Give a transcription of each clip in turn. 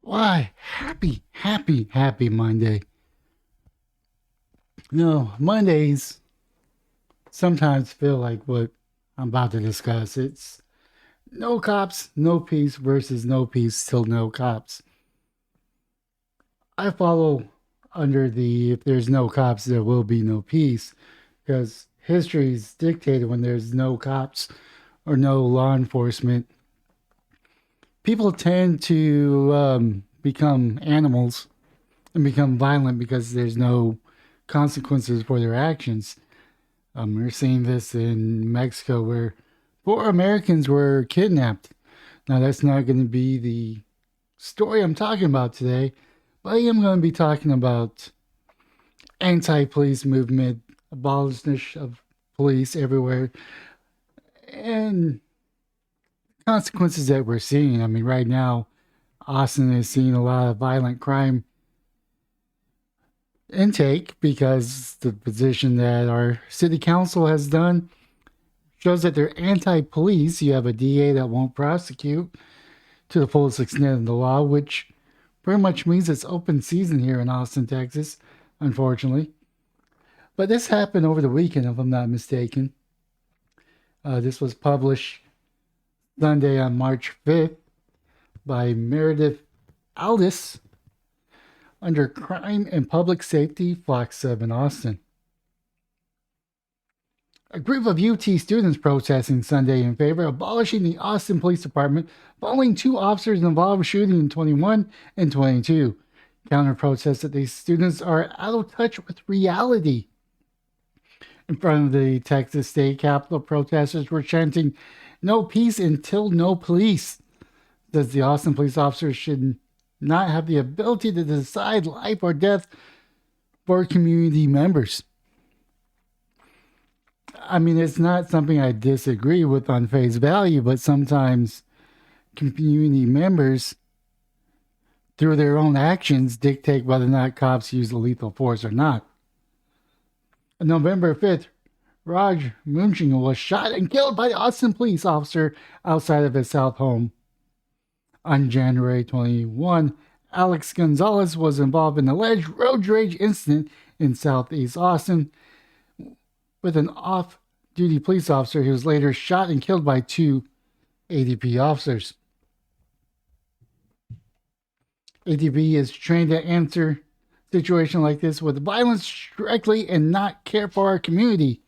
Why? Happy Monday. Mondays sometimes feel like what I'm about to discuss. It's no cops, no peace versus no peace till no cops. I follow under the if there's no cops, there will be no peace because history's dictated when there's no cops or no law enforcement. People tend to become animals and become violent because there's no consequences for their actions. We're seeing this in Mexico where 4 Americans were kidnapped. Now, that's not going to be the story I'm talking about today, but I am going to be talking about anti-police movement, abolition of police everywhere, and consequences that we're seeing. I mean, right now, Austin is seeing a lot of violent crime intake because the position that our city council has done shows that they're anti-police. You have a DA that won't prosecute to the fullest extent of the law, which pretty much means it's open season here in Austin, Texas, unfortunately. But this happened over the weekend, if I'm not mistaken. This was published Sunday on March 5th by Meredith Aldis under Crime and Public Safety, Fox 7 Austin. A group of UT students protesting Sunday in favor of abolishing the Austin Police Department following 2 officers involved in shooting in 21 and 22. Counter protests that these students are out of touch with reality. In front of the Texas State Capitol, protesters were chanting, "No peace until no police." Says the Austin police officers should not have the ability to decide life or death for community members. I mean, it's not something I disagree with on face value, but sometimes community members, through their own actions, dictate whether or not cops use lethal force or not. On November 5th, Raj Munching was shot and killed by the Austin police officer outside of his South home. On January 21, Alex Gonzalez was involved in an alleged road rage incident in Southeast Austin with an off-duty police officer. He was later shot and killed by 2 ADP officers. ADP is trained to answer a situation like this with violence directly and not care for our community,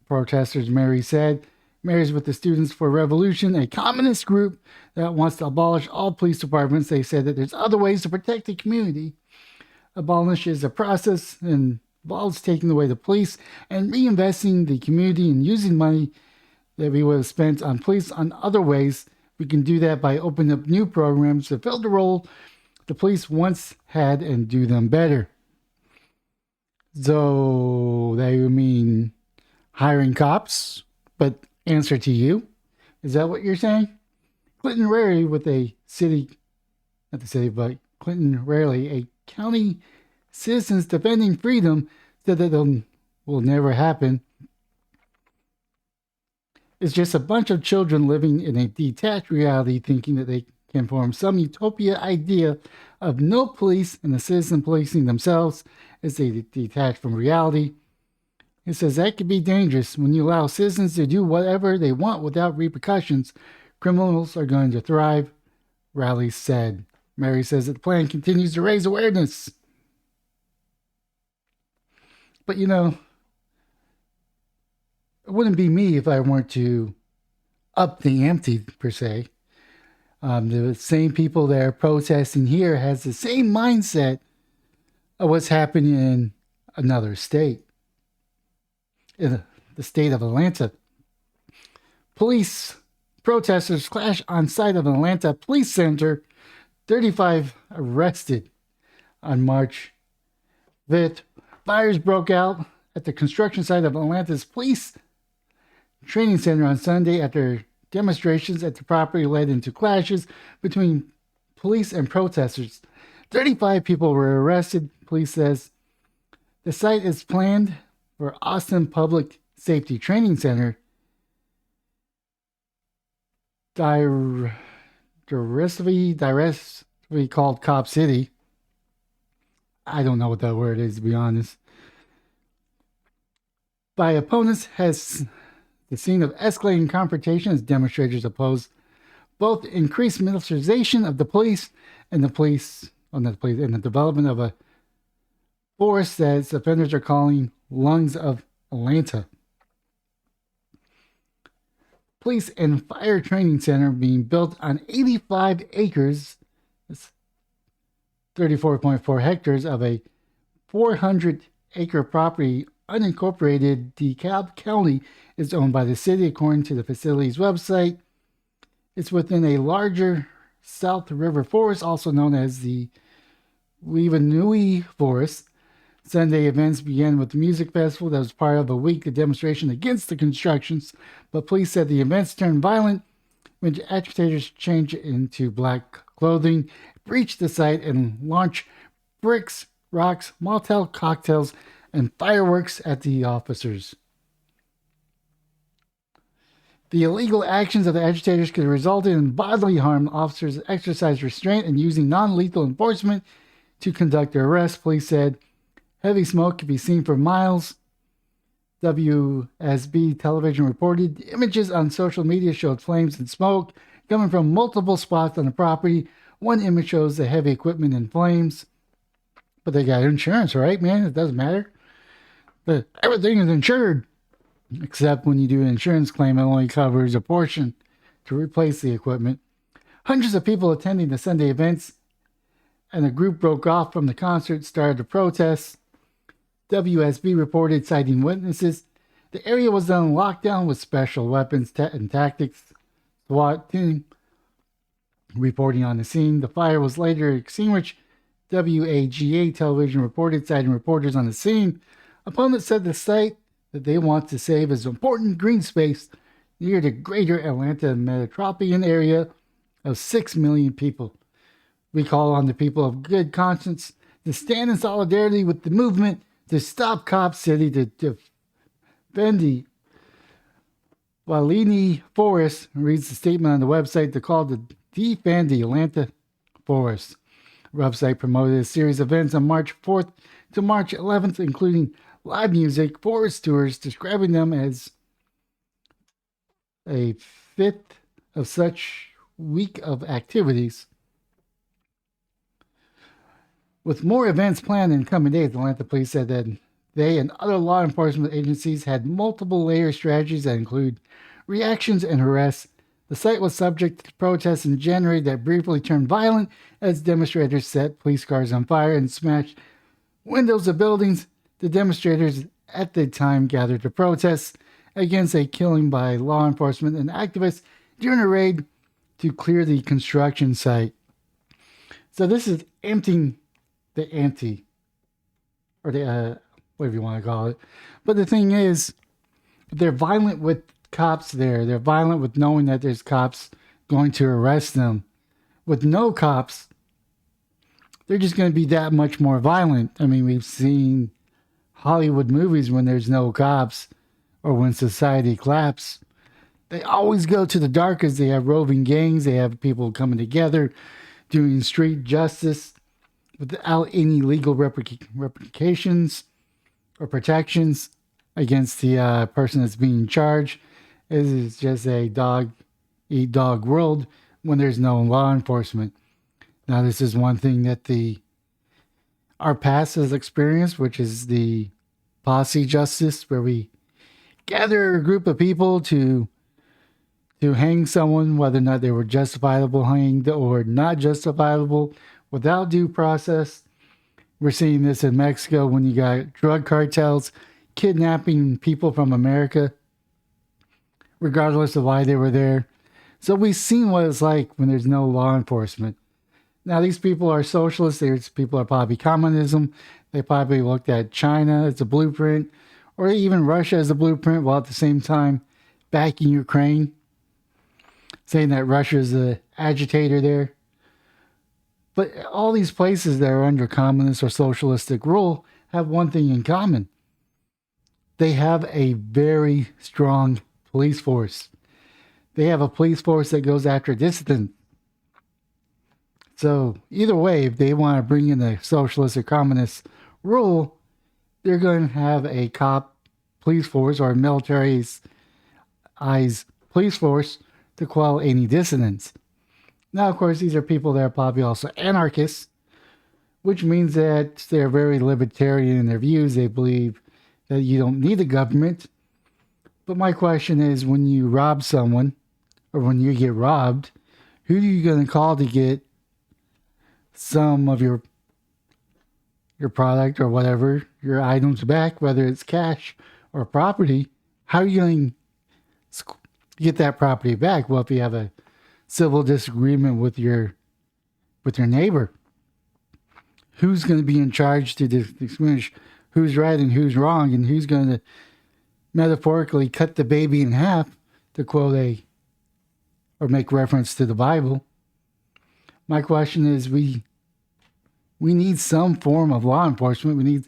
protesters Mary said. Mary's with the Students for Revolution, a communist group that wants to abolish all police departments. They said that there's other ways to protect the community. Abolish is a process and involves taking away the police and reinvesting the community and using money that we would have spent on police on other ways. We can do that by opening up new programs to fill the role the police once had and do them better. So they mean hiring cops, but answer to you. Is that what you're saying? Clinton Rarely with a city, not the city, but Clinton Rarely, a county citizens defending freedom, said that will never happen. It's just a bunch of children living in a detached reality thinking that they can form some utopia idea of no police and the citizen policing themselves as they detach from reality. It says that could be dangerous when you allow citizens to do whatever they want without repercussions. Criminals are going to thrive, Raleigh said. Mary says that the plan continues to raise awareness. But it wouldn't be me if I weren't to up the ante, per se. The same people that are protesting here has the same mindset of what's happening in another state, in the state of Atlanta. Police protesters clash on site of an Atlanta police center. 35 arrested on March 5th. Fires broke out at the construction site of Atlanta's police training center on Sunday after demonstrations at the property led into clashes between police and protesters. 35 people were arrested, police says. The site is planned for Austin Public Safety Training Center. we called Cop City. I don't know what that word is, to be honest. By opponents has the scene of escalating confrontation as demonstrators oppose both increased militarization of the police and the development of a force that offenders are calling lungs of Atlanta. Police and fire training center being built on 85 acres, 34.4 hectares of a 400-acre property unincorporated DeKalb County is owned by the city, according to the facility's website. It's within a larger South River Forest, also known as the Weevanui Forest. Sunday events began with the music festival that was part of a week of demonstration against the constructions, but police said the events turned violent when agitators changed into black clothing, breached the site, and launched bricks, rocks, Molotov cocktails, and fireworks at the officers. The illegal actions of the agitators could have resulted in bodily harm. Officers exercised restraint and using non-lethal enforcement to conduct their arrest, police said. Heavy smoke could be seen for miles. WSB television reported images on social media showed flames and smoke coming from multiple spots on the property. One image shows the heavy equipment in flames. But they got insurance, right, man? It doesn't matter. But everything is insured. Except when you do an insurance claim, it only covers a portion to replace the equipment. Hundreds of people attending the Sunday events, and a group broke off from the concert, started to protest. WSB reported, citing witnesses, the area was on lockdown with special weapons and tactics. SWAT team reporting on the scene. The fire was later extinguished. WAGA television reported, citing reporters on the scene. Opponents said the site that they want to save is important green space near the greater Atlanta metropolitan area of 6 million people. We call on the people of good conscience to stand in solidarity with the movement to stop Cop City, to defend the Weevanui Forest. Reads the statement on the website. They're called to defend the Atlanta Forest. The website promoted a series of events on March 4th to March 11th, including live music, forest tours, describing them as a fifth of such week of activities. With more events planned in coming days, Atlanta police said that they and other law enforcement agencies had multiple layer strategies that include reactions and arrests. The site was subject to protests in January that briefly turned violent as demonstrators set police cars on fire and smashed windows of buildings. The demonstrators at the time gathered to protest against a killing by law enforcement and activists during a raid to clear the construction site. So this is emptying the ante, or the whatever you want to call it. But the thing is, they're violent with cops there. They're violent with knowing that there's cops going to arrest them. With no cops, they're just going to be that much more violent. I mean, we've seen Hollywood movies when there's no cops or when society collapses. They always go to the darkest. They have roving gangs. They have people coming together doing street justice without any legal repercussions or protections against the person that's being charged. It is just a dog-eat-dog world when there's no law enforcement. Now, this is one thing that our past has experienced, which is the posse justice, where we gather a group of people to hang someone, whether or not they were justifiable hanged or not justifiable, without due process. We're seeing this in Mexico when you got drug cartels kidnapping people from America, regardless of why they were there. So we've seen what it's like when there's no law enforcement. Now, these people are socialists. These people are probably communism. They probably looked at China as a blueprint, or even Russia as a blueprint, while at the same time backing Ukraine, saying that Russia is the agitator there. But all these places that are under communist or socialistic rule have one thing in common. They have a very strong police force. They have a police force that goes after dissidents. So either way, if they want to bring in a socialist or communist rule, they're going to have a cop police force or a military's police force to quell any dissidents. Now, of course, these are people that are probably also anarchists, which means that they're very libertarian in their views. They believe that you don't need the government. But my question is, when you rob someone or when you get robbed, who are you going to call to get some of your product or whatever, your items back, whether it's cash or property? How are you going to get that property back? Well, if you have a civil disagreement with your neighbor, who's going to be in charge to distinguish who's right and who's wrong, and who's going to metaphorically cut the baby in half, to quote or make reference to the Bible? My question is, we need some form of law enforcement. We need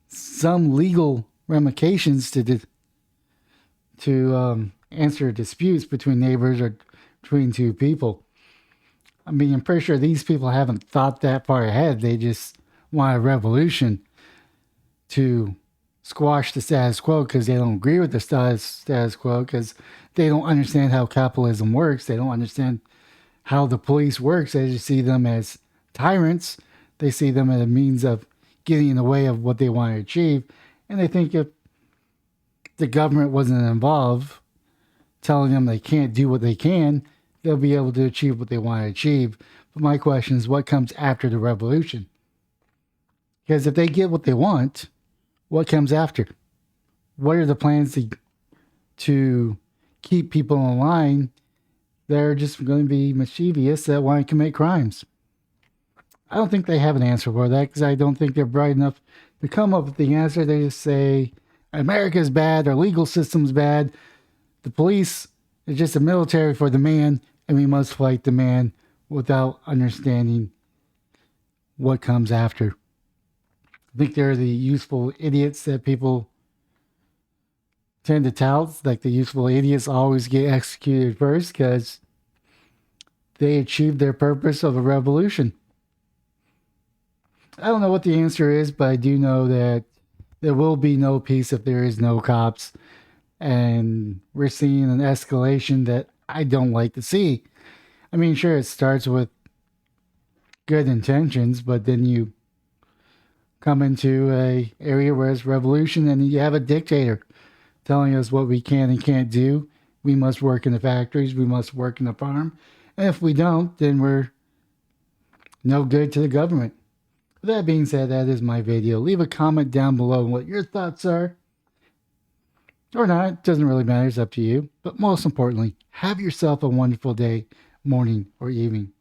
some legal ramifications to answer disputes between neighbors or between two people. I mean, I'm pretty sure these people haven't thought that far ahead. They just want a revolution to squash the status quo because they don't agree with the status quo, because they don't understand how capitalism works. They don't understand how the police works. They just see them as tyrants. They see them as a means of getting in the way of what they want to achieve. And they think if the government wasn't involved, telling them they can't do what they can, they'll be able to achieve what they want to achieve. But my question is, what comes after the revolution? Because if they get what they want, what comes after? What are the plans to keep people in line that are just going to be mischievous, that want to commit crimes? I don't think they have an answer for that, because I don't think they're bright enough to come up with the answer. They just say America's bad, our legal system's bad, the police is just a military for the man, and we must fight the man, without understanding what comes after. I think they're the useful idiots that people tend to tout. Like, the useful idiots always get executed first because they achieved their purpose of a revolution. I don't know what the answer is, but I do know that there will be no peace if there is no cops. And we're seeing an escalation that I don't like to see. I mean, sure, it starts with good intentions, but then you come into a area where it's revolution and you have a dictator telling us what we can and can't do. We must work in the factories. We must work in the farm. And if we don't, then we're no good to the government. With that being said, that is my video. Leave a comment down below on what your thoughts are. Or not, it doesn't really matter, it's up to you. But most importantly, have yourself a wonderful day, morning, or evening.